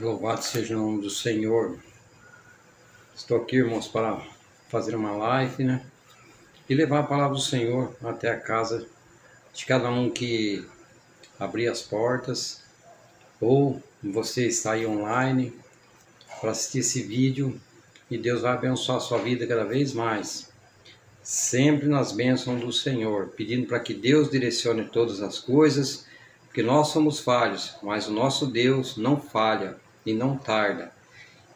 Louvado seja o nome do Senhor. Estou aqui, irmãos, para fazer uma live, né? E levar a palavra do Senhor até a casa de cada um que abrir as portas, ou você está aí online para assistir esse vídeo, e Deus vai abençoar a sua vida cada vez mais. Sempre nas bênçãos do Senhor, pedindo para que Deus direcione todas as coisas, porque nós somos falhos, mas o nosso Deus não falha e não tarda.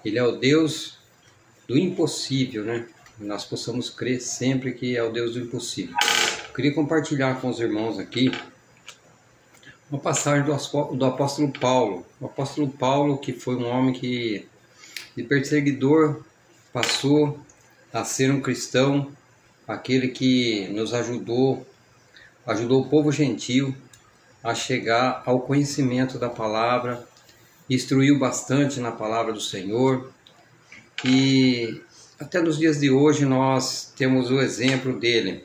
Ele é o Deus do impossível, né? Nós possamos crer sempre que é o Deus do impossível. Eu queria compartilhar com os irmãos aqui uma passagem do apóstolo Paulo. O apóstolo Paulo, que foi um homem que de perseguidor passou a ser um cristão, aquele que nos ajudou o povo gentil a chegar ao conhecimento da palavra, instruiu bastante na palavra do Senhor, e até nos dias de hoje nós temos o exemplo dele.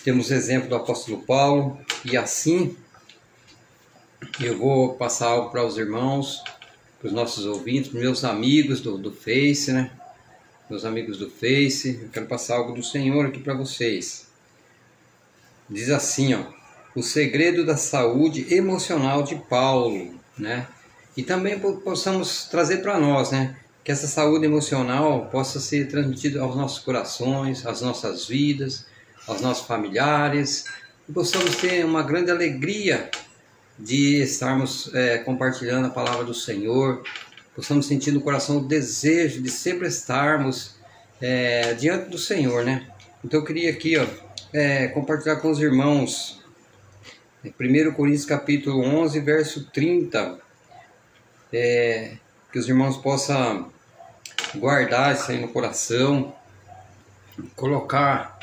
Temos o exemplo do apóstolo Paulo, e assim eu vou passar algo para os irmãos, para os nossos ouvintes, para meus amigos do Face, né? Meus amigos do Face, eu quero passar algo do Senhor aqui para vocês. Diz assim, ó: o segredo da saúde emocional de Paulo, né? E também possamos trazer para nós, né? Que essa saúde emocional possa ser transmitida aos nossos corações, às nossas vidas, aos nossos familiares, e possamos ter uma grande alegria de estarmos compartilhando a palavra do Senhor, possamos sentir no coração o desejo de sempre estarmos diante do Senhor, né? Então eu queria aqui, ó, compartilhar com os irmãos 1 Coríntios capítulo 11, verso 30, que os irmãos possam guardar isso aí no coração, colocar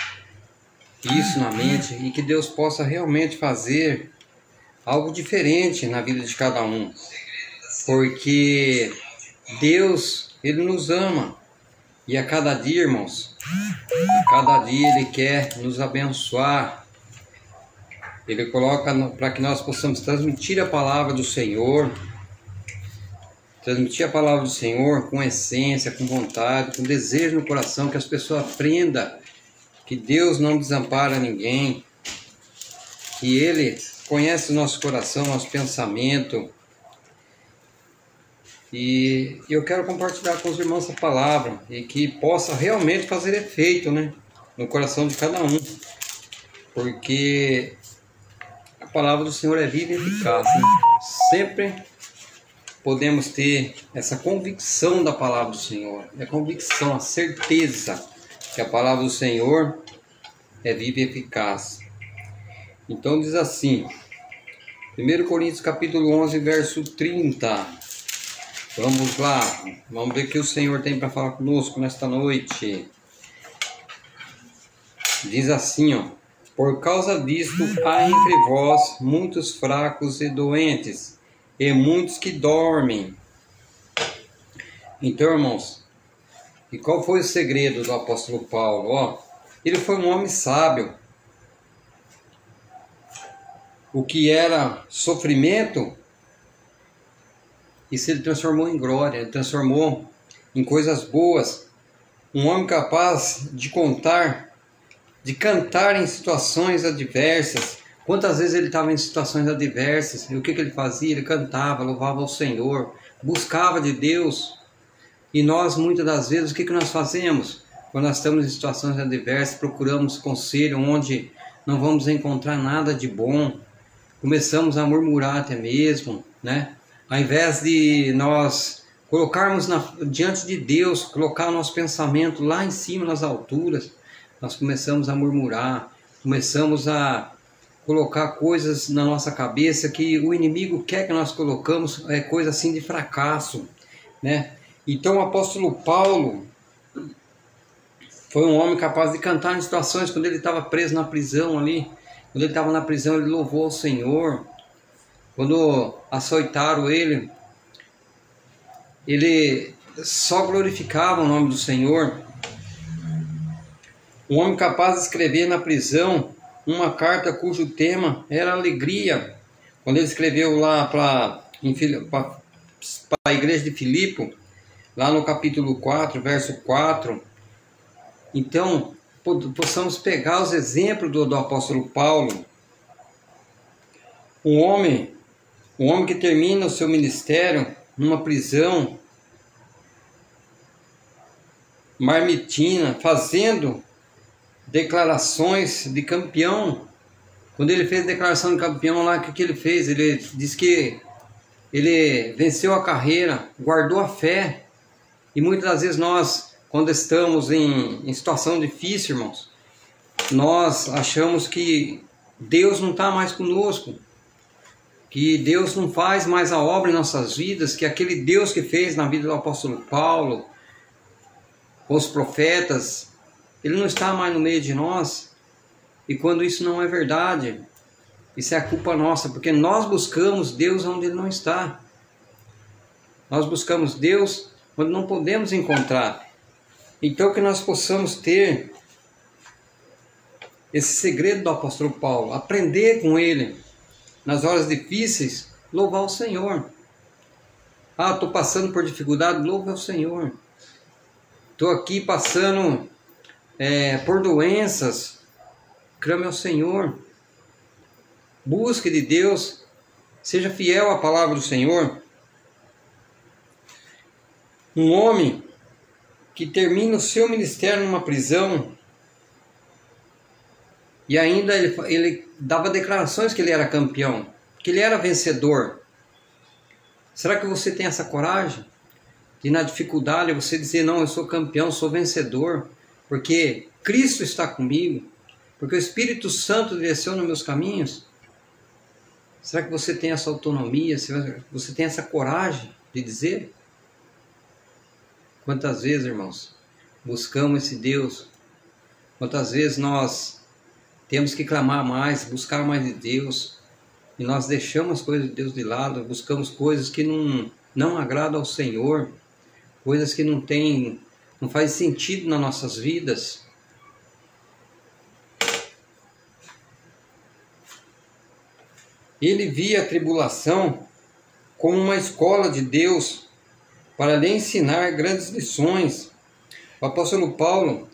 isso na mente, e que Deus possa realmente fazer algo diferente na vida de cada um, porque Deus, Ele nos ama, e a cada dia, irmãos, a cada dia Ele quer nos abençoar. Ele coloca para que nós possamos transmitir a palavra do Senhor, transmitir a palavra do Senhor com essência, com vontade, com desejo no coração, que as pessoas aprendam que Deus não desampara ninguém, que Ele conhece o nosso coração, nosso pensamento. E eu quero compartilhar com os irmãos essa palavra, e que possa realmente fazer efeito, né, no coração de cada um, porque a palavra do Senhor é viva e eficaz, né? Sempre podemos ter essa convicção da palavra do Senhor, a convicção, a certeza que a palavra do Senhor é viva e eficaz. Então diz assim, 1 Coríntios capítulo 11, verso 30. Vamos lá, vamos ver o que o Senhor tem para falar conosco nesta noite. Diz assim, ó: por causa disto há entre vós muitos fracos e doentes, e muitos que dormem. Então, irmãos, e qual foi o segredo do apóstolo Paulo? Ó, ele foi um homem sábio. O que era sofrimento, isso ele transformou em glória, ele transformou em coisas boas. Um homem capaz de cantar em situações adversas. Quantas vezes ele estava em situações adversas, e o que ele fazia? Ele cantava, louvava ao Senhor, buscava de Deus. E nós, muitas das vezes, o que nós fazemos? Quando nós estamos em situações adversas, procuramos conselho onde não vamos encontrar nada de bom. Começamos a murmurar até mesmo, né? Ao invés de nós colocarmos diante de Deus, colocar o nosso pensamento lá em cima, nas alturas, nós começamos a murmurar, começamos a colocar coisas na nossa cabeça que o inimigo quer que nós colocamos, coisa assim de fracasso, né? Então o apóstolo Paulo foi um homem capaz de cantar em situações, quando ele estava preso na prisão ali, quando ele estava na prisão, ele louvou ao Senhor. Quando açoitaram ele só glorificava o nome do Senhor. Um homem capaz de escrever na prisão uma carta cujo tema era alegria. Quando ele escreveu lá para para a igreja de Filipe, lá no capítulo 4, verso 4. Então, possamos pegar os exemplos do apóstolo Paulo, um homem que termina o seu ministério numa prisão marmitina, fazendo declarações de campeão. Quando ele fez a declaração de campeão lá, o que ele fez? Ele disse que ele venceu a carreira, guardou a fé. E muitas das vezes nós, quando estamos em situação difícil, irmãos, nós achamos que Deus não está mais conosco, que Deus não faz mais a obra em nossas vidas, que aquele Deus que fez na vida do apóstolo Paulo, com os profetas, Ele não está mais no meio de nós. E quando isso não é verdade, isso é a culpa nossa, porque nós buscamos Deus onde Ele não está. Nós buscamos Deus onde não podemos encontrar. Então que nós possamos ter esse segredo do apóstolo Paulo, aprender com ele, nas horas difíceis, louvar o Senhor. Ah, estou passando por dificuldade, louve ao Senhor. Estou aqui passando por doenças, clame ao Senhor. Busque de Deus, seja fiel à palavra do Senhor. Um homem que termina o seu ministério numa prisão e ainda ele dava declarações que ele era campeão, que ele era vencedor. Será que você tem essa coragem de na dificuldade você dizer, não, eu sou campeão, sou vencedor, porque Cristo está comigo, porque o Espírito Santo desceu nos meus caminhos? Será que você tem essa autonomia, você tem essa coragem de dizer? Quantas vezes, irmãos, buscamos esse Deus? Quantas vezes nós temos que clamar mais, buscar mais de Deus, e nós deixamos as coisas de Deus de lado, buscamos coisas que não agradam ao Senhor, coisas que não faz sentido nas nossas vidas. Ele via a tribulação como uma escola de Deus para lhe ensinar grandes lições. O apóstolo Paulo,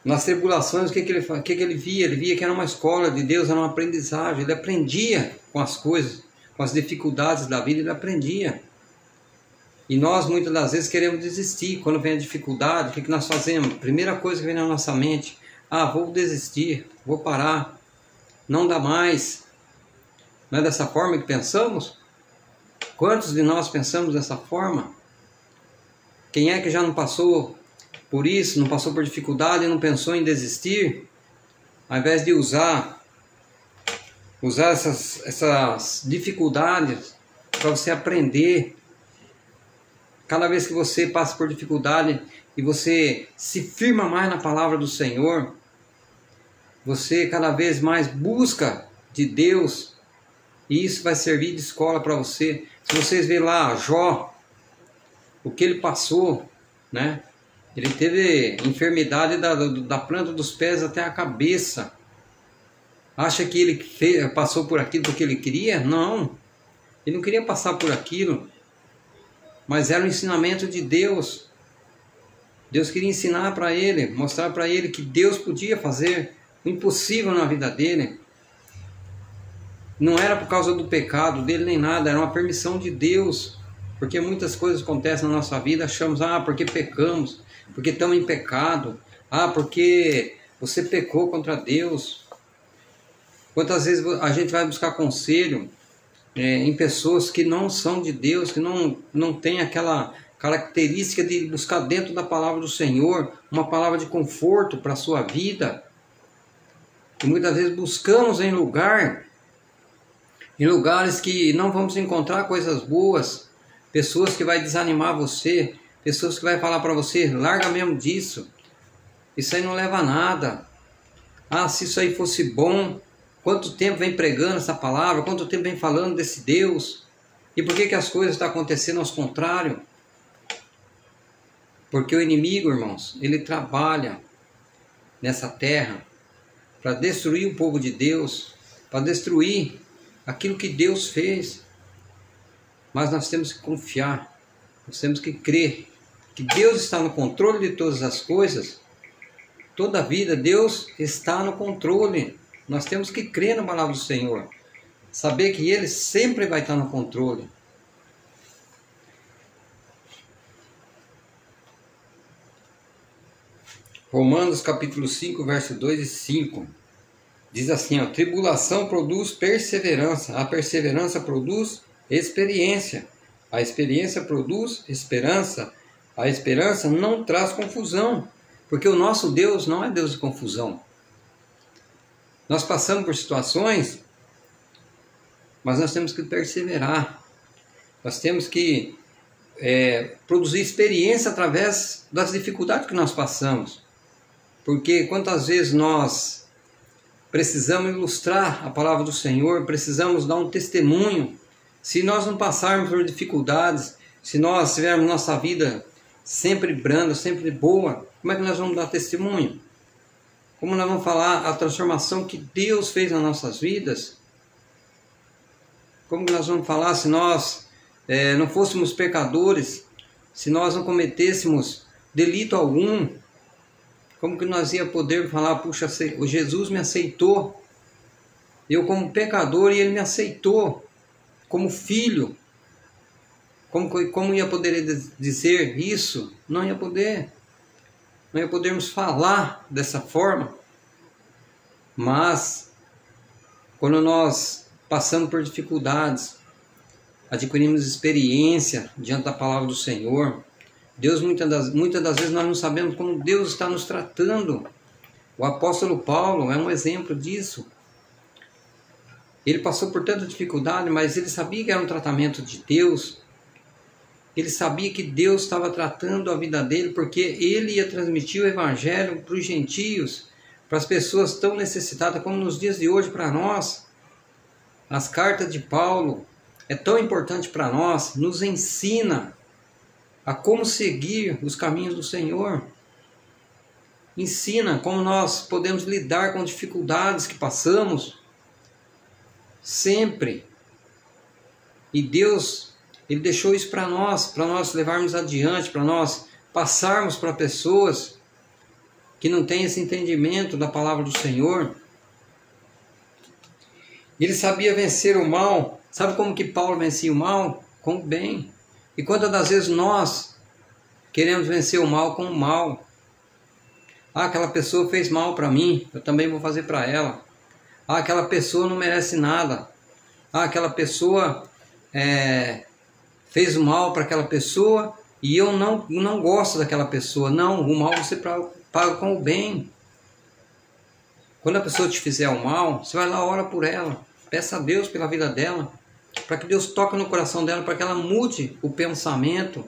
nas tribulações, o que ele via? Ele via que era uma escola de Deus, era uma aprendizagem. Ele aprendia com as coisas, com as dificuldades da vida, ele aprendia. E nós, muitas das vezes, queremos desistir. Quando vem a dificuldade, o que nós fazemos? Primeira coisa que vem na nossa mente, vou desistir, vou parar, não dá mais. Não é dessa forma que pensamos? Quantos de nós pensamos dessa forma? Quem é que já não passou por isso, não passou por dificuldade e não pensou em desistir? Ao invés de usar essas dificuldades para você aprender. Cada vez que você passa por dificuldade e você se firma mais na palavra do Senhor, você cada vez mais busca de Deus, e isso vai servir de escola para você. Se vocês verem lá Jó, o que ele passou, né? Ele teve enfermidade da planta dos pés até a cabeça. Acha que ele passou por aquilo porque ele queria? Não, ele não queria passar por aquilo, mas era um ensinamento de Deus. Deus queria ensinar para ele, mostrar para ele que Deus podia fazer o impossível na vida dele. Não era por causa do pecado dele nem nada, era uma permissão de Deus. Porque muitas coisas acontecem na nossa vida, achamos, porque pecamos, porque estamos em pecado, porque você pecou contra Deus. Quantas vezes a gente vai buscar conselho em pessoas que não são de Deus, que não tem aquela característica de buscar dentro da palavra do Senhor, uma palavra de conforto para a sua vida. E muitas vezes buscamos em lugares que não vamos encontrar coisas boas, pessoas que vai desanimar você, pessoas que vai falar para você, larga mesmo disso, isso aí não leva a nada. Se isso aí fosse bom, quanto tempo vem pregando essa palavra, quanto tempo vem falando desse Deus, e por que as coisas estão acontecendo ao contrário? Porque o inimigo, irmãos, ele trabalha nessa terra para destruir o povo de Deus, para destruir aquilo que Deus fez. mas nós temos que confiar, nós temos que crer que Deus está no controle de todas as coisas. Toda a vida Deus está no controle. Nós temos que crer na palavra do Senhor, saber que Ele sempre vai estar no controle. Romanos capítulo 5, verso 2 e 5. Diz assim, ó, tribulação produz perseverança, a perseverança produz experiência, a experiência produz esperança, a esperança não traz confusão, porque o nosso Deus não é Deus de confusão. Nós passamos por situações, mas nós temos que perseverar, nós temos que produzir experiência através das dificuldades que nós passamos. Porque quantas vezes nós precisamos ilustrar a palavra do Senhor, precisamos dar um testemunho. Se nós não passarmos por dificuldades, se nós tivermos nossa vida sempre branda, sempre boa, como é que nós vamos dar testemunho? Como nós vamos falar a transformação que Deus fez nas nossas vidas? Como que nós vamos falar se nós não fôssemos pecadores, se nós não cometêssemos delito algum? Como que nós ia poder falar, puxa, o Jesus me aceitou, eu como pecador e Ele me aceitou como filho? Como ia poder dizer isso? Não ia poder. Não ia podermos falar dessa forma. Mas, quando nós passamos por dificuldades, adquirimos experiência diante da palavra do Senhor, Deus, muitas das vezes nós não sabemos como Deus está nos tratando. O apóstolo Paulo é um exemplo disso. Ele passou por tanta dificuldade, mas ele sabia que era um tratamento de Deus. Ele sabia que Deus estava tratando a vida dele, porque ele ia transmitir o evangelho para os gentios, para as pessoas tão necessitadas como nos dias de hoje para nós. As cartas de Paulo é tão importante para nós, nos ensina a como seguir os caminhos do Senhor. Ensina como nós podemos lidar com dificuldades que passamos sempre. E Deus, Ele deixou isso para nós levarmos adiante, para nós passarmos para pessoas que não têm esse entendimento da palavra do Senhor. Ele sabia vencer o mal. Sabe como que Paulo vencia o mal? Com o bem. E quantas das vezes nós queremos vencer o mal com o mal? Ah, aquela pessoa fez mal para mim, eu também vou fazer para ela. Ah, aquela pessoa não merece nada. Ah, aquela pessoa fez o mal para aquela pessoa e eu não gosto daquela pessoa. Não, o mal você paga com o bem. Quando a pessoa te fizer o mal, você vai lá, ora por ela. Peça a Deus pela vida dela, para que Deus toque no coração dela, para que ela mude o pensamento,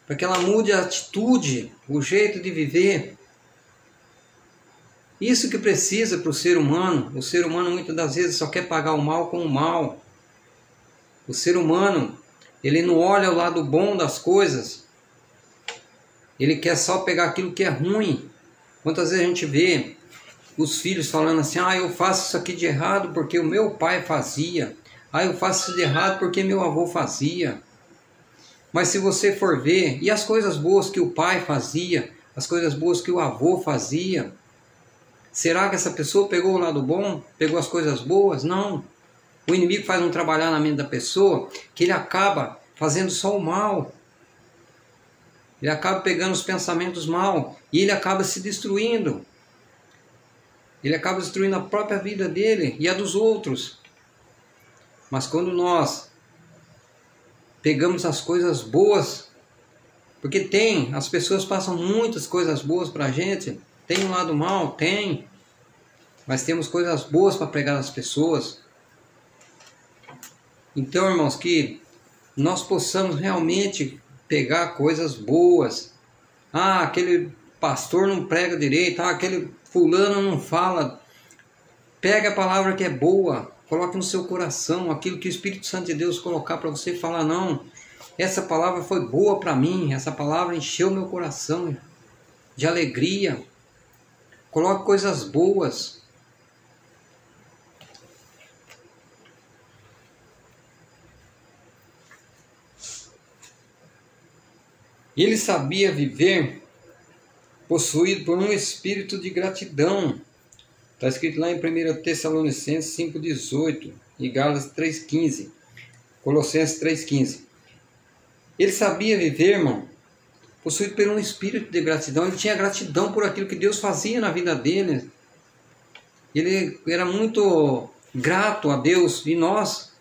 para que ela mude a atitude, o jeito de viver. Isso que precisa para o ser humano. O ser humano muitas das vezes só quer pagar o mal com o mal. O ser humano, ele não olha o lado bom das coisas. Ele quer só pegar aquilo que é ruim. Quantas vezes a gente vê os filhos falando assim, ah, eu faço isso aqui de errado porque o meu pai fazia. Ah, eu faço isso de errado porque meu avô fazia. Mas se você for ver, e as coisas boas que o pai fazia, as coisas boas que o avô fazia, será que essa pessoa pegou o lado bom? Pegou as coisas boas? Não. O inimigo faz um trabalhar na mente da pessoa que ele acaba fazendo só o mal. Ele acaba pegando os pensamentos mal e ele acaba se destruindo. Ele acaba destruindo a própria vida dele e a dos outros. Mas quando nós pegamos as coisas boas, porque as pessoas passam muitas coisas boas para a gente, tem um lado mal? Tem, mas temos coisas boas para pregar às pessoas. Então, irmãos, que nós possamos realmente pegar coisas boas. Ah, aquele pastor não prega direito, aquele fulano não fala. Pega a palavra que é boa, coloque no seu coração aquilo que o Espírito Santo de Deus colocar para você falar, não, essa palavra foi boa para mim, essa palavra encheu meu coração de alegria. Coloque coisas boas. Ele sabia viver possuído por um espírito de gratidão. Está escrito lá em 1 Tessalonicenses 5,18 e Gálatas 3,15, Colossenses 3,15. Ele sabia viver, irmão, possuído por um espírito de gratidão. Ele tinha gratidão por aquilo que Deus fazia na vida dele. Ele era muito grato a Deus. E nós,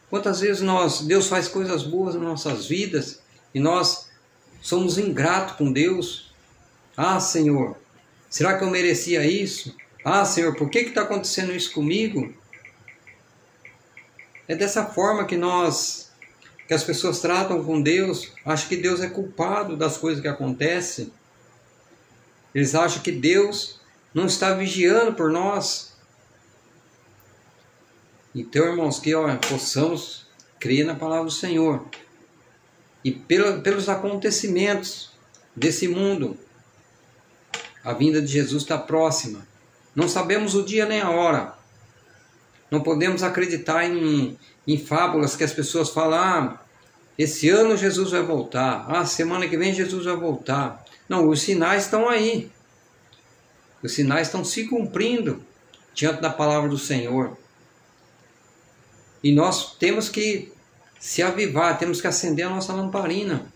quantas vezes Deus faz coisas boas nas nossas vidas e nós somos ingratos com Deus? Ah, Senhor, será que eu merecia isso? Ah, Senhor, por que está acontecendo isso comigo? É dessa forma que as pessoas tratam com Deus. Acham que Deus é culpado das coisas que acontecem. Eles acham que Deus não está vigiando por nós. Então, irmãos, que possamos crer na palavra do Senhor. E pelos acontecimentos desse mundo, a vinda de Jesus está próxima. Não sabemos o dia nem a hora. Não podemos acreditar em fábulas que as pessoas falam: ah, esse ano Jesus vai voltar. Ah, semana que vem Jesus vai voltar. Não, os sinais estão aí. Os sinais estão se cumprindo diante da palavra do Senhor. E nós temos que se avivar, temos que acender a nossa lamparina.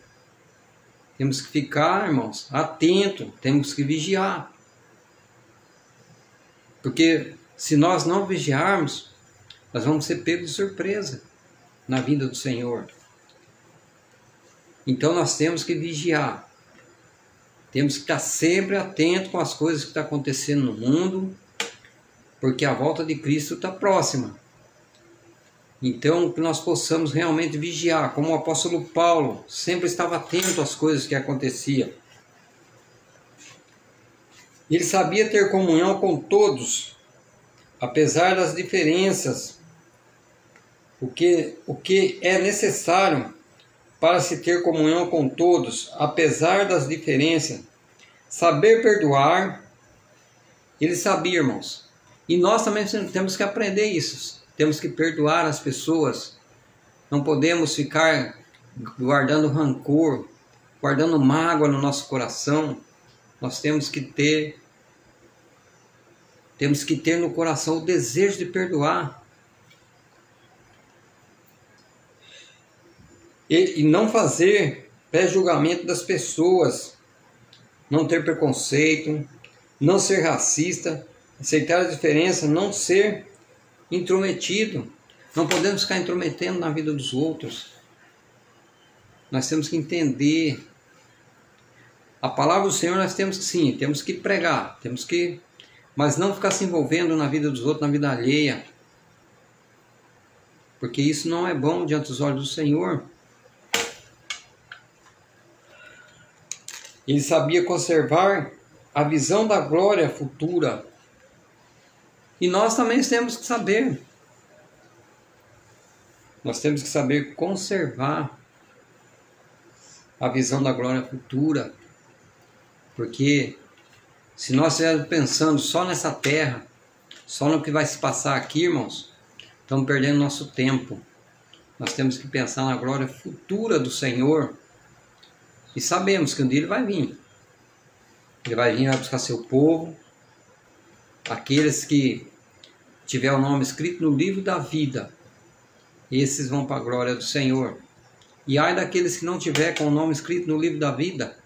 Temos que ficar, irmãos, atentos, temos que vigiar. Porque se nós não vigiarmos, nós vamos ser pegos de surpresa na vinda do Senhor. Então nós temos que vigiar. Temos que estar sempre atentos com as coisas que estão acontecendo no mundo, porque a volta de Cristo está próxima. Então que nós possamos realmente vigiar, como o apóstolo Paulo sempre estava atento às coisas que aconteciam. Ele sabia ter comunhão com todos, apesar das diferenças. O que é necessário para se ter comunhão com todos, apesar das diferenças. Saber perdoar. Ele sabia, irmãos. E nós também temos que aprender isso. Temos que perdoar as pessoas. Não podemos ficar guardando rancor, guardando mágoa no nosso coração. Nós temos que ter no coração o desejo de perdoar. E não fazer pré-julgamento das pessoas. Não ter preconceito, não ser racista, aceitar a diferença, não ser intrometido. Não podemos ficar intrometendo na vida dos outros. Nós temos que entender. A palavra do Senhor nós temos que sim, temos que pregar, mas não ficar se envolvendo na vida dos outros, na vida alheia. Porque isso não é bom diante dos olhos do Senhor. Ele sabia conservar a visão da glória futura. E nós também temos que saber. Nós temos que saber conservar a visão da glória futura. Porque se nós estivermos pensando só nessa terra, só no que vai se passar aqui, irmãos, estamos perdendo nosso tempo. Nós temos que pensar na glória futura do Senhor. E sabemos que um dia Ele vai vir. Ele vai vir e vai buscar seu povo. Aqueles que tiver o nome escrito no livro da vida, esses vão para a glória do Senhor. E ai daqueles que não tiver com o nome escrito no livro da vida,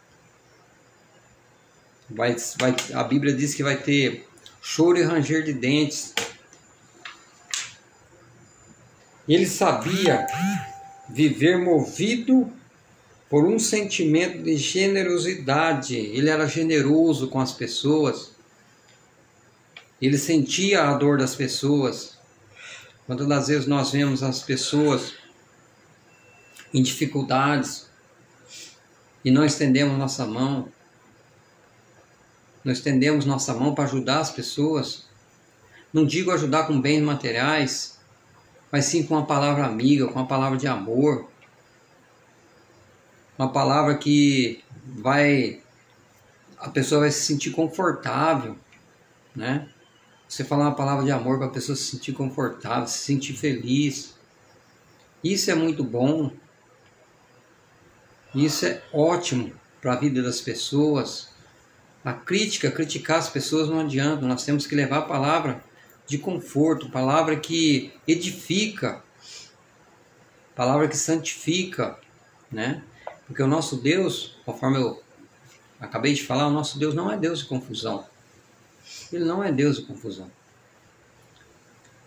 a Bíblia diz que vai ter choro e ranger de dentes. Ele sabia viver movido por um sentimento de generosidade. Ele era generoso com as pessoas. Ele sentia a dor das pessoas. Quantas das vezes nós vemos as pessoas em dificuldades e não estendemos nossa mão. Não estendemos nossa mão para ajudar as pessoas. Não digo ajudar com bens materiais, mas sim com uma palavra amiga, com uma palavra de amor. Uma palavra que a pessoa vai se sentir confortável, né? Você falar uma palavra de amor para a pessoa se sentir confortável, se sentir feliz. Isso é muito bom. E isso é ótimo para a vida das pessoas. A crítica, criticar as pessoas não adianta. Nós temos que levar a palavra de conforto, palavra que edifica, palavra que santifica, né? Porque o nosso Deus, conforme eu acabei de falar, o nosso Deus não é Deus de confusão. Ele não é Deus de confusão.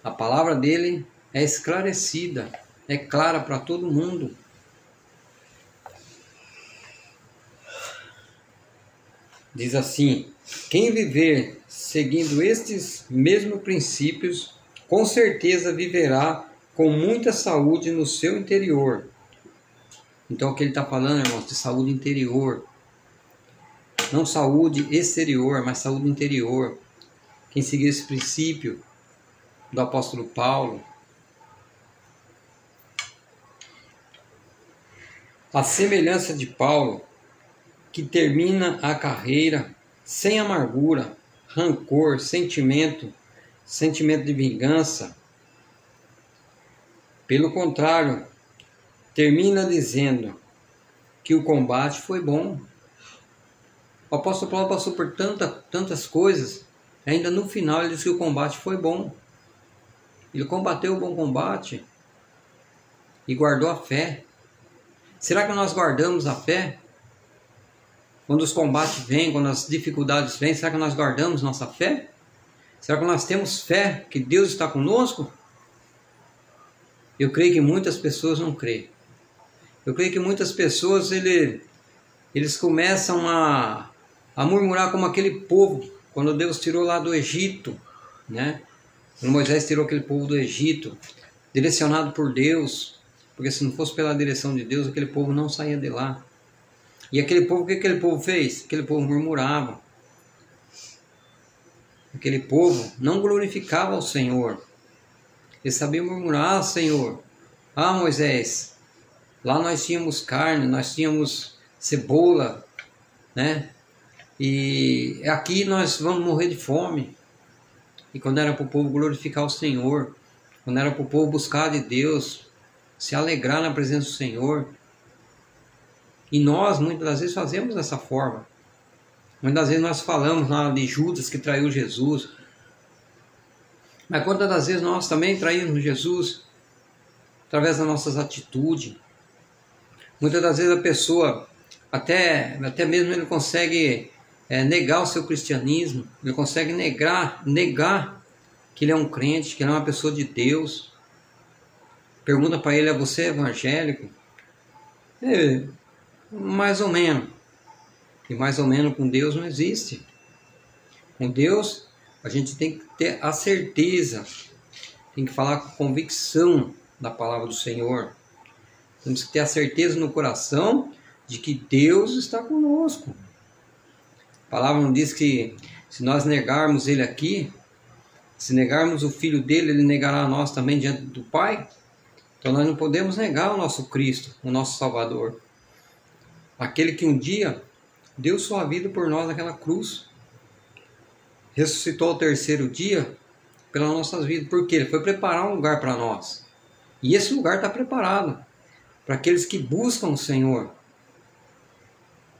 A palavra dele é esclarecida, é clara para todo mundo. Diz assim: quem viver seguindo estes mesmos princípios, com certeza viverá com muita saúde no seu interior. Então o que ele está falando, irmãos, de saúde interior. Não saúde exterior, mas saúde interior. Quem seguir esse princípio do apóstolo Paulo, a semelhança de Paulo, que termina a carreira sem amargura, rancor, sentimento de vingança. Pelo contrário, termina dizendo que o combate foi bom. O apóstolo Paulo passou por tantas coisas, ainda no final ele disse que o combate foi bom. Ele combateu o bom combate e guardou a fé. Será que nós guardamos a fé? Quando os combates vêm, quando as dificuldades vêm, será que nós guardamos nossa fé? Será que nós temos fé que Deus está conosco? Eu creio que muitas pessoas não creem. Eu creio que muitas pessoas eles começam a murmurar como aquele povo, quando Deus tirou lá do Egito, né? Quando Moisés tirou aquele povo do Egito, direcionado por Deus, porque se não fosse pela direção de Deus, aquele povo não saía de lá. E aquele povo, o que aquele povo fez? Aquele povo murmurava. Aquele povo não glorificava ao Senhor. Ele sabia murmurar: ah, Senhor, ah, Moisés, lá nós tínhamos carne, nós tínhamos cebola, né? E aqui nós vamos morrer de fome. E quando era para o povo glorificar o Senhor, quando era para o povo buscar de Deus, se alegrar na presença do Senhor. E nós, muitas das vezes, fazemos dessa forma. Muitas das vezes nós falamos lá de Judas que traiu Jesus. Mas quantas das vezes nós também traímos Jesus através das nossas atitudes. Muitas das vezes a pessoa, até mesmo ele consegue negar o seu cristianismo. Ele consegue negar que ele é um crente, que ele é uma pessoa de Deus. Pergunta para ele: você é evangélico? Mais ou menos. E mais ou menos com Deus não existe. Com Deus a gente tem que ter a certeza, tem que falar com convicção da palavra do Senhor. Temos que ter a certeza no coração de que Deus está conosco. A palavra não diz que se nós negarmos Ele aqui, se negarmos o Filho dele, Ele negará a nós também diante do Pai? Então nós não podemos negar o nosso Cristo, o nosso Salvador. Aquele que um dia deu sua vida por nós naquela cruz. Ressuscitou ao terceiro dia pelas nossas vidas. Por quê? Ele foi preparar um lugar para nós. E esse lugar está preparado para aqueles que buscam o Senhor.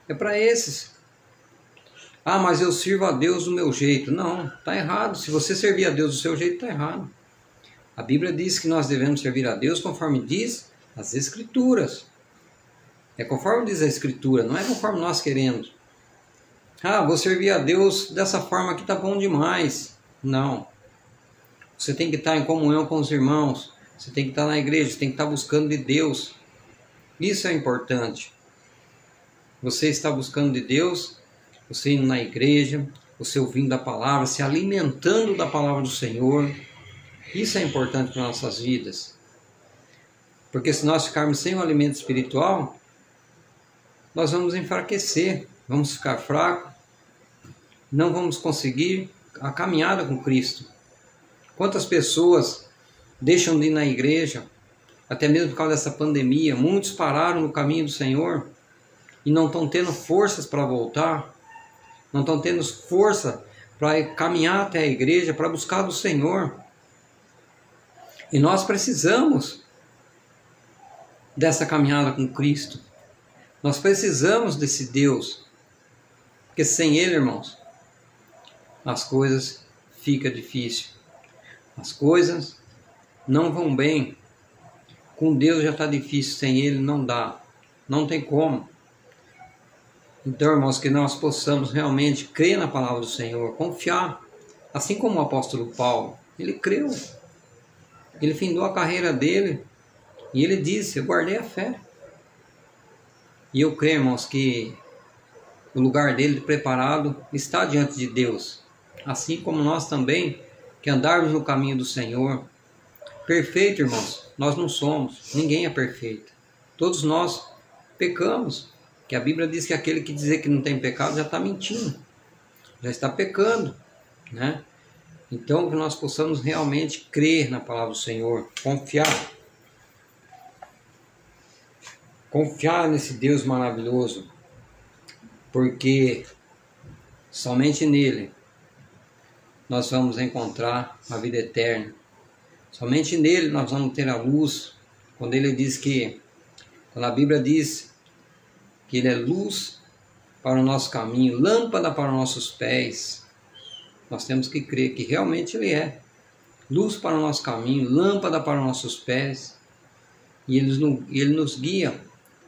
É para esses. Ah, mas eu sirvo a Deus do meu jeito. Não, está errado. Se você servir a Deus do seu jeito, está errado. A Bíblia diz que nós devemos servir a Deus conforme diz as Escrituras. É conforme diz a Escritura, não é conforme nós queremos. Ah, vou servir a Deus dessa forma aqui, está bom demais. Não. Você tem que estar em comunhão com os irmãos. Você tem que estar na igreja, você tem que estar buscando de Deus. Isso é importante. Você está buscando de Deus, você indo na igreja, você ouvindo a palavra, se alimentando da palavra do Senhor. Isso é importante para nossas vidas. Porque se nós ficarmos sem o alimento espiritual, nós vamos enfraquecer, vamos ficar fracos, não vamos conseguir a caminhada com Cristo. Quantas pessoas deixam de ir na igreja, até mesmo por causa dessa pandemia? Muitos pararam no caminho do Senhor e não estão tendo forças para voltar, não estão tendo força para caminhar até a igreja, para buscar do Senhor. E nós precisamos dessa caminhada com Cristo. Nós precisamos desse Deus, porque sem Ele, irmãos, as coisas ficam difíceis. As coisas não vão bem. Com Deus já está difícil, sem Ele não dá. Não tem como. Então, irmãos, que nós possamos realmente crer na palavra do Senhor, confiar. Assim como o apóstolo Paulo, ele creu. Ele findou a carreira dele e ele disse, eu guardei a fé. E eu creio, irmãos, que o lugar dele preparado está diante de Deus. Assim como nós também, que andarmos no caminho do Senhor. Perfeito, irmãos, nós não somos. Ninguém é perfeito. Todos nós pecamos. Que a Bíblia diz que aquele que dizer que não tem pecado já está mentindo. Já está pecando, né? Então que nós possamos realmente crer na palavra do Senhor. Confiar. Confiar nesse Deus maravilhoso. Porque somente nele nós vamos encontrar a vida eterna. Somente nele nós vamos ter a luz. Quando ele diz que, quando a Bíblia diz que ele é luz para o nosso caminho, lâmpada para os nossos pés, nós temos que crer que realmente ele é luz para o nosso caminho, lâmpada para os nossos pés, e ele nos guia,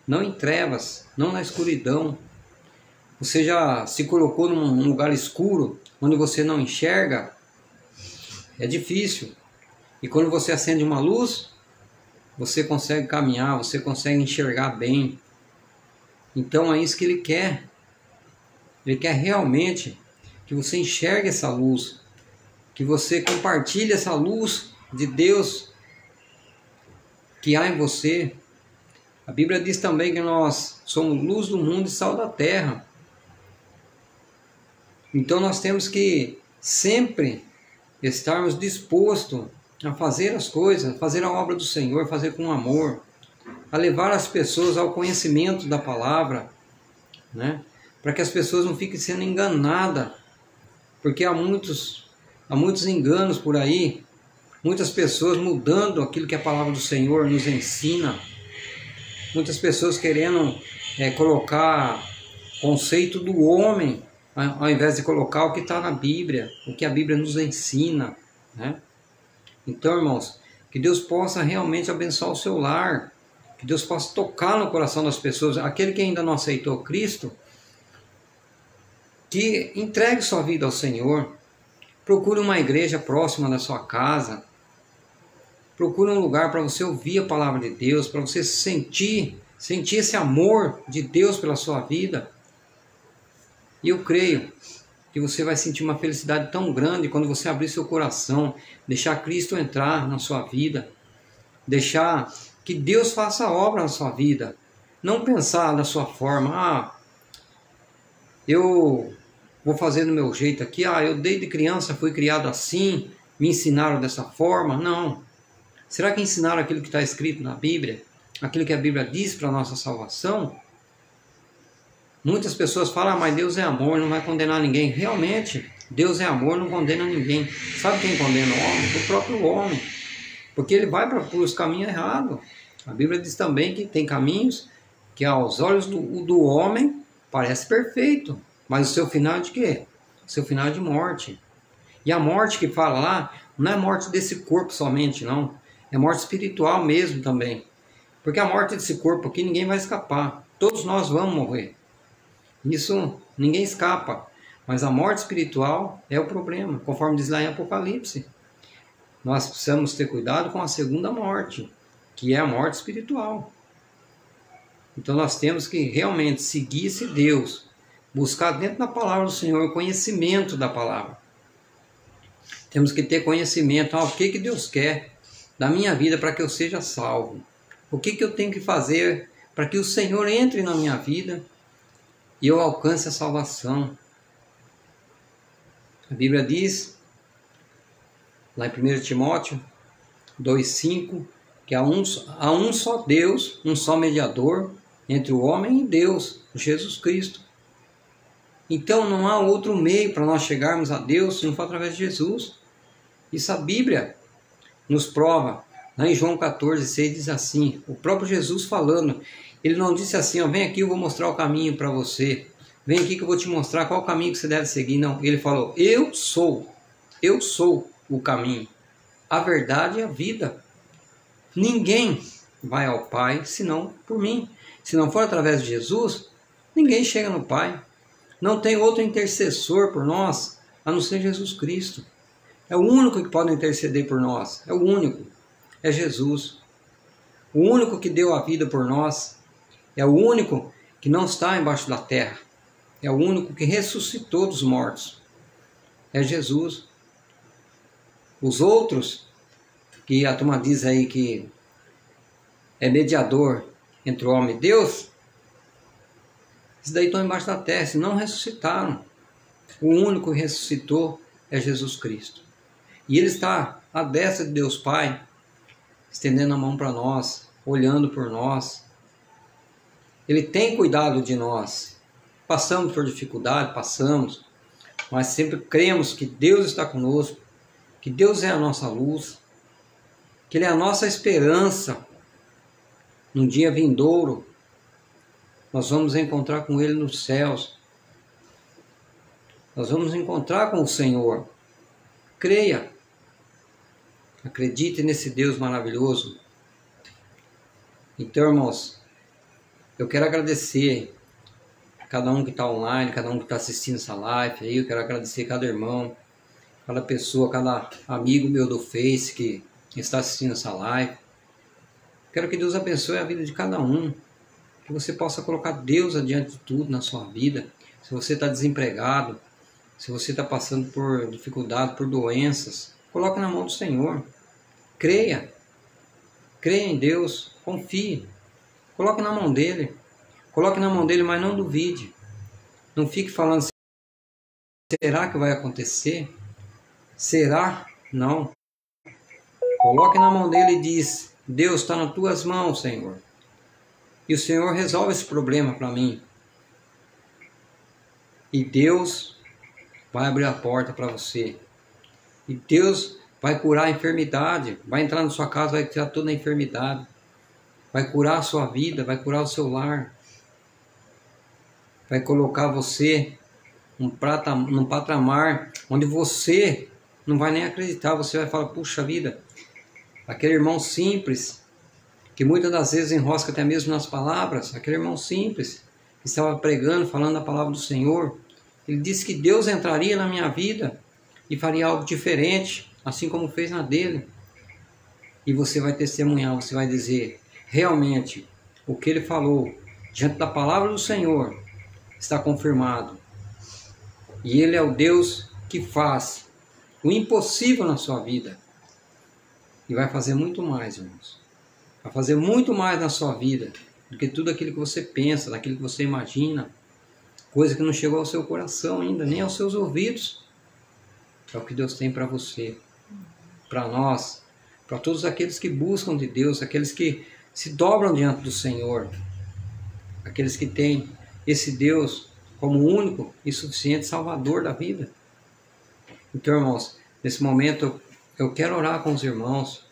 não em trevas, não na escuridão. Você já se colocou num lugar escuro, onde você não enxerga? É difícil. E quando você acende uma luz, você consegue caminhar, você consegue enxergar bem. Então é isso que ele quer. Ele quer realmente que você enxergue essa luz, que você compartilhe essa luz de Deus que há em você. A Bíblia diz também que nós somos luz do mundo e sal da terra. Então nós temos que sempre estarmos dispostos a fazer as coisas, fazer a obra do Senhor, fazer com amor, a levar as pessoas ao conhecimento da palavra, né? Para que as pessoas não fiquem sendo enganadas, porque há muitos enganos por aí, muitas pessoas mudando aquilo que a palavra do Senhor nos ensina, muitas pessoas querendo colocar conceito do homem, ao invés de colocar o que está na Bíblia, o que a Bíblia nos ensina, né? Então, irmãos, que Deus possa realmente abençoar o seu lar, que Deus possa tocar no coração das pessoas, aquele que ainda não aceitou Cristo, que entregue sua vida ao Senhor, procure uma igreja próxima da sua casa, procure um lugar para você ouvir a palavra de Deus, para você sentir esse amor de Deus pela sua vida. E eu creio que você vai sentir uma felicidade tão grande quando você abrir seu coração, deixar Cristo entrar na sua vida, deixar que Deus faça a obra na sua vida. Não pensar da sua forma, eu vou fazer do meu jeito aqui, eu desde criança fui criado assim, me ensinaram dessa forma. Não. Será que ensinaram aquilo que está escrito na Bíblia? Aquilo que a Bíblia diz para a nossa salvação? Muitas pessoas falam, mas Deus é amor, não vai condenar ninguém. Realmente, Deus é amor, não condena ninguém. Sabe quem condena o homem? O próprio homem. Porque ele vai para os caminhos errados. A Bíblia diz também que tem caminhos que aos olhos do homem parece perfeito. Mas o seu final é de quê? O seu final é de morte. E a morte que fala lá, não é morte desse corpo somente, não. É morte espiritual mesmo também. Porque a morte desse corpo aqui ninguém vai escapar. Todos nós vamos morrer. Isso ninguém escapa, mas a morte espiritual é o problema, conforme diz lá em Apocalipse. Nós precisamos ter cuidado com a segunda morte, que é a morte espiritual. Então nós temos que realmente seguir esse Deus, buscar dentro da palavra do Senhor o conhecimento da palavra. Temos que ter conhecimento, o que Deus quer da minha vida para que eu seja salvo. O que eu tenho que fazer para que o Senhor entre na minha vida e eu alcance a salvação. A Bíblia diz, lá em 1 Timóteo 2,5, que há um só Deus, um só mediador entre o homem e Deus, Jesus Cristo. Então não há outro meio para nós chegarmos a Deus se não for através de Jesus. Isso a Bíblia nos prova Lá em João 14,6 diz assim, o próprio Jesus falando, ele não disse assim, ó, vem aqui, eu vou mostrar o caminho para você, vem aqui que eu vou te mostrar qual o caminho que você deve seguir. Não, ele falou, eu sou o caminho, a verdade e a vida. Ninguém vai ao Pai senão por mim. Se não for através de Jesus, ninguém chega no Pai. Não tem outro intercessor por nós, a não ser Jesus Cristo. É o único que pode interceder por nós, é o único, é Jesus. O único que deu a vida por nós, é o único que não está embaixo da terra, é o único que ressuscitou dos mortos, é Jesus. Os outros, que a turma diz aí que é mediador entre o homem e Deus, esses daí estão embaixo da terra, se não ressuscitaram. O único que ressuscitou é Jesus Cristo. E Ele está à destra de Deus Pai, estendendo a mão para nós, olhando por nós. Ele tem cuidado de nós. Passamos por dificuldade, passamos, mas sempre cremos que Deus está conosco, que Deus é a nossa luz, que Ele é a nossa esperança. Num dia vindouro, nós vamos encontrar com Ele nos céus. Nós vamos encontrar com o Senhor. Creia. Acredite nesse Deus maravilhoso. Então, irmãos, eu quero agradecer a cada um que está online, cada um que está assistindo essa live aí. Eu quero agradecer cada irmão, cada pessoa, cada amigo meu do Face que está assistindo essa live. Quero que Deus abençoe a vida de cada um. Que você possa colocar Deus adiante de tudo na sua vida. Se você está desempregado, se você está passando por dificuldade, por doenças, coloque na mão do Senhor. Creia. Creia em Deus. Confie. Coloque na mão dEle. Coloque na mão dEle, mas não duvide. Não fique falando, será que vai acontecer? Será? Não. Coloque na mão dEle e diz, Deus está nas tuas mãos, Senhor. E o Senhor resolve esse problema para mim. E Deus vai abrir a porta para você. E Deus vai curar a enfermidade. Vai entrar na sua casa, vai tirar toda a enfermidade. Vai curar a sua vida, vai curar o seu lar. Vai colocar você num patamar onde você não vai nem acreditar. Você vai falar, puxa vida, aquele irmão simples, que muitas das vezes enrosca até mesmo nas palavras, aquele irmão simples, que estava pregando, falando a palavra do Senhor, ele disse que Deus entraria na minha vida e faria algo diferente, assim como fez na dele. E você vai testemunhar, você vai dizer, realmente, o que ele falou, diante da palavra do Senhor, está confirmado. E Ele é o Deus que faz o impossível na sua vida. E vai fazer muito mais, irmãos. Vai fazer muito mais na sua vida do que tudo aquilo que você pensa, daquilo que você imagina. Coisa que não chegou ao seu coração ainda, nem aos seus ouvidos. É o que Deus tem para você, para nós, para todos aqueles que buscam de Deus, aqueles que se dobram diante do Senhor, aqueles que têm esse Deus como único e suficiente Salvador da vida. Então, irmãos, nesse momento eu quero orar com os irmãos,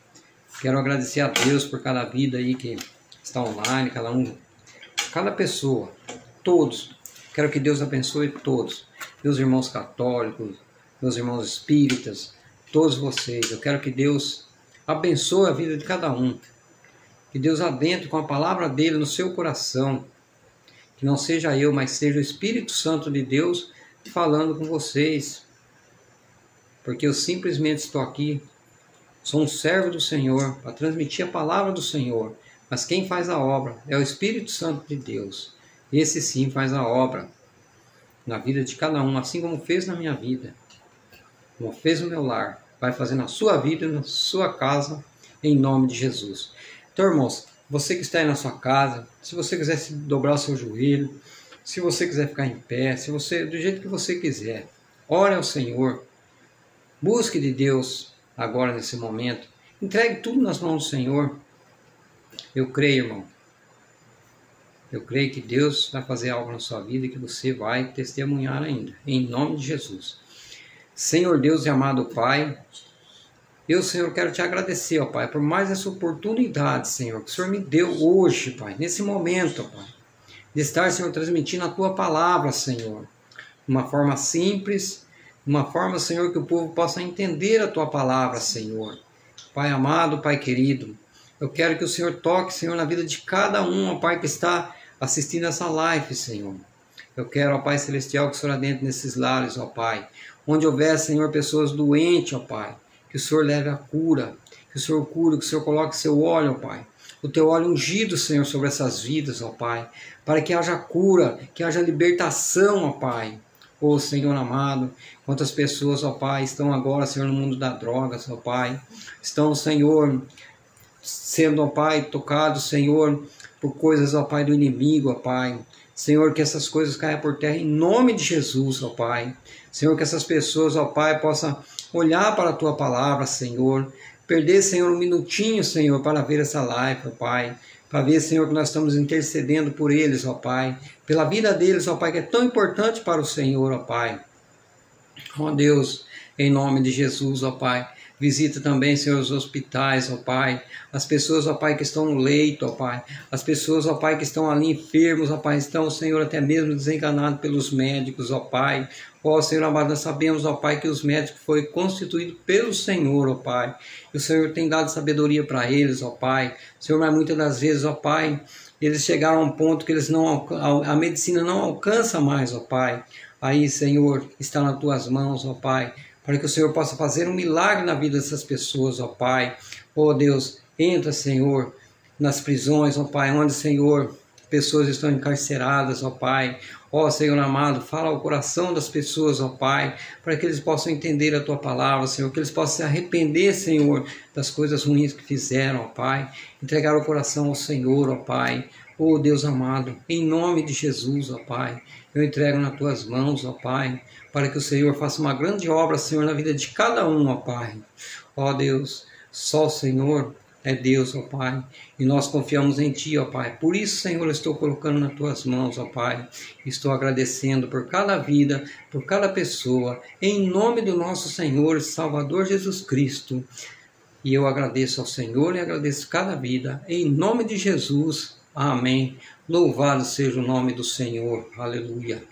quero agradecer a Deus por cada vida aí que está online, cada pessoa, todos. Quero que Deus abençoe todos, meus irmãos católicos, meus irmãos espíritas, todos vocês. Eu quero que Deus abençoe a vida de cada um, que Deus adentre com a palavra dele no seu coração, que não seja eu, mas seja o Espírito Santo de Deus falando com vocês, porque eu simplesmente estou aqui, sou um servo do Senhor, para transmitir a palavra do Senhor, mas quem faz a obra é o Espírito Santo de Deus. Esse sim faz a obra na vida de cada um, assim como fez na minha vida, como fez no meu lar, vai fazer na sua vida e na sua casa, em nome de Jesus. Então, irmãos, você que está aí na sua casa, se você quiser se dobrar o seu joelho, se você quiser ficar em pé, do jeito que você quiser, ore ao Senhor, busque de Deus agora nesse momento, entregue tudo nas mãos do Senhor. Eu creio, irmão, eu creio que Deus vai fazer algo na sua vida e que você vai testemunhar ainda, em nome de Jesus. Senhor Deus e amado Pai, Eu, Senhor, quero te agradecer, ó Pai, por mais essa oportunidade, Senhor, que o Senhor me deu hoje, Pai, nesse momento, ó Pai, de estar, Senhor, transmitindo a Tua palavra, Senhor, de uma forma simples, de uma forma, Senhor, que o povo possa entender a Tua palavra, Senhor. Pai amado, Pai querido, eu quero que o Senhor toque, Senhor, na vida de cada um, ó Pai, que está assistindo essa live, Senhor. Eu quero, ó Pai Celestial, que o Senhor adentre nesses lares, ó Pai, onde houver, Senhor, pessoas doentes, ó Pai, que o Senhor leve a cura, que o Senhor cure, que o Senhor coloque seu óleo, ó Pai, o teu óleo ungido, Senhor, sobre essas vidas, ó Pai, para que haja cura, que haja libertação, ó Pai. Ô Senhor amado, quantas pessoas, ó Pai, estão agora, Senhor, no mundo das drogas, ó Pai, estão, Senhor, sendo, ó Pai, tocados, Senhor, por coisas, ó Pai, do inimigo, ó Pai. Senhor, que essas coisas caiam por terra em nome de Jesus, ó Pai. Senhor, que essas pessoas, ó Pai, possam olhar para a Tua palavra, Senhor. Perder, Senhor, um minutinho, Senhor, para ver essa live, ó Pai. Para ver, Senhor, que nós estamos intercedendo por eles, ó Pai. Pela vida deles, ó Pai, que é tão importante para o Senhor, ó Pai. Ó Deus, em nome de Jesus, ó Pai. Visita também, Senhor, os hospitais, ó Pai. As pessoas, ó Pai, que estão no leito, ó Pai. As pessoas, ó Pai, que estão ali enfermos, ó Pai. Estão, Senhor, até mesmo desenganados pelos médicos, ó Pai. Ó Senhor amado, nós sabemos, ó Pai, que os médicos foram constituídos pelo Senhor, ó Pai. E o Senhor tem dado sabedoria para eles, ó Pai. Senhor, mas muitas das vezes, ó Pai, eles chegaram a um ponto que eles a medicina não alcança mais, ó Pai. Aí, Senhor, está nas Tuas mãos, ó Pai, para que o Senhor possa fazer um milagre na vida dessas pessoas, ó Pai. Ó Deus, entra, Senhor, nas prisões, ó Pai, onde, Senhor, pessoas estão encarceradas, ó Pai. Ó Senhor amado, fala ao coração das pessoas, ó Pai, para que eles possam entender a Tua palavra, Senhor, que eles possam se arrepender, Senhor, das coisas ruins que fizeram, ó Pai. Entregar o coração ao Senhor, ó Pai. Ó Deus amado, em nome de Jesus, ó Pai, eu entrego nas Tuas mãos, ó Pai, para que o Senhor faça uma grande obra, Senhor, na vida de cada um, ó Pai. Ó Deus, só o Senhor é Deus, ó Pai, e nós confiamos em Ti, ó Pai. Por isso, Senhor, eu estou colocando nas Tuas mãos, ó Pai. Estou agradecendo por cada vida, por cada pessoa, em nome do nosso Senhor e Salvador Jesus Cristo. E eu agradeço ao Senhor e agradeço cada vida, em nome de Jesus. Amém. Louvado seja o nome do Senhor. Aleluia.